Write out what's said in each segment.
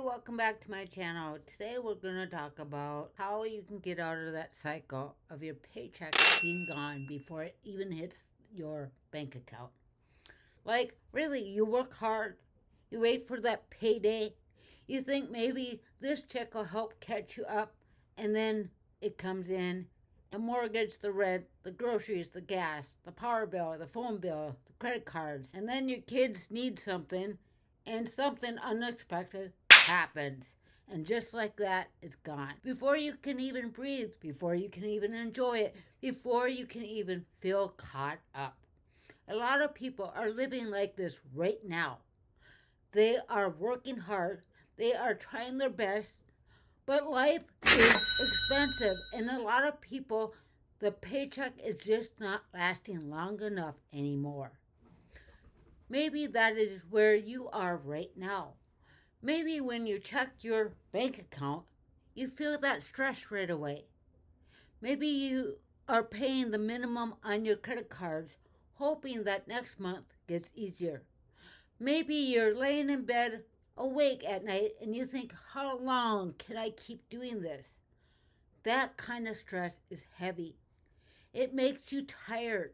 welcome back to my channel. Today we're going to talk about how you can get out of that cycle of your paycheck being gone before it even hits your bank account. Like, really, you work hard, you wait for that payday, you think maybe this check will help catch you up, and then it comes in. The mortgage, the rent, the groceries, the gas, the power bill, the phone bill, the credit cards, and then your kids need something, and something unexpected happens. And just like that, it's gone. Before you can even breathe, before you can even enjoy it, before you can even feel caught up. A lot of people are living like this right now. They are working hard, they are trying their best, but life is expensive, and a lot of people, the paycheck is just not lasting long enough anymore. Maybe that is where you are right now. Maybe when you check your bank account, you feel that stress right away. Maybe you are paying the minimum on your credit cards, hoping that next month gets easier. Maybe you're laying in bed awake at night and you think, how long can I keep doing this? That kind of stress is heavy. It makes you tired,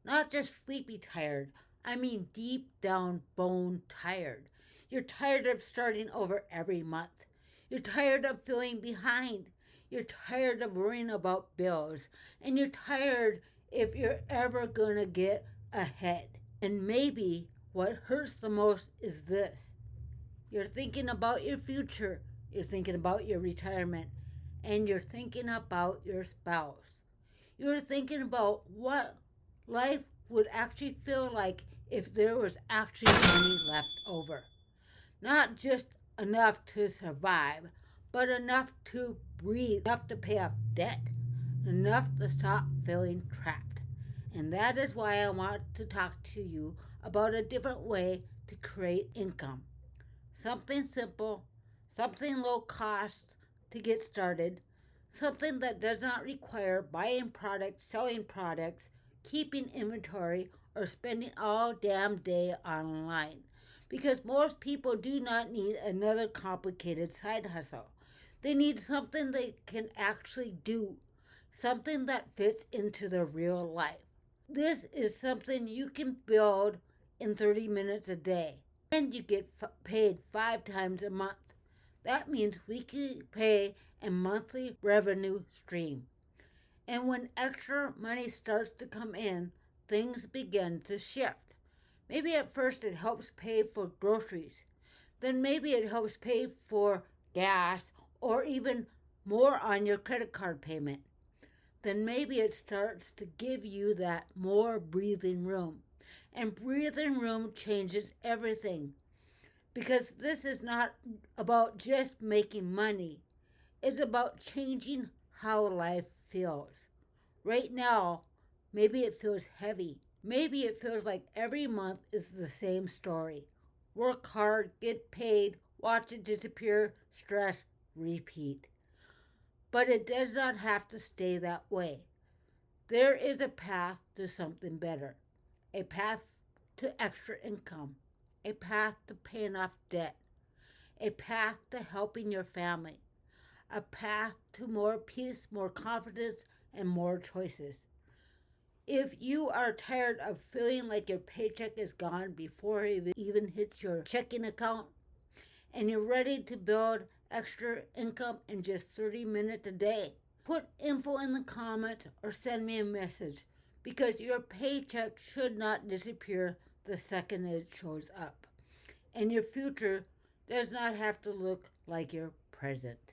not just sleepy tired. I mean deep down bone tired. You're tired of starting over every month. You're tired of feeling behind. You're tired of worrying about bills. And you're tired if you're ever going to get ahead. And maybe what hurts the most is this. You're thinking about your future. You're thinking about your retirement. And you're thinking about your spouse. You're thinking about what life would actually feel like if there was actually money left over. Not just enough to survive, but enough to breathe, enough to pay off debt, enough to stop feeling trapped. And that is why I want to talk to you about a different way to create income. Something simple, something low cost to get started, something that does not require buying products, selling products, keeping inventory, or spending all damn day online. Because most people do not need another complicated side hustle. They need something they can actually do, something that fits into their real life. This is something you can build in 30 minutes a day, and you get paid 5 times a month. That means weekly pay and monthly revenue stream. And when extra money starts to come in, things begin to shift. Maybe at first it helps pay for groceries. Then maybe it helps pay for gas or even more on your credit card payment. Then maybe it starts to give you that more breathing room. And breathing room changes everything. Because this is not about just making money. It's about changing how life feels. Right now, maybe it feels heavy. Maybe it feels like every month is the same story. Work hard, get paid, watch it disappear, stress, repeat. But it does not have to stay that way. There is a path to something better. A path to extra income. A path to paying off debt. A path to helping your family. A path to more peace, more confidence, and more choices. If you are tired of feeling like your paycheck is gone before it even hits your checking account, and you're ready to build extra income in just 30 minutes a day, put info in the comments or send me a message, because your paycheck should not disappear the second it shows up. And your future does not have to look like your present.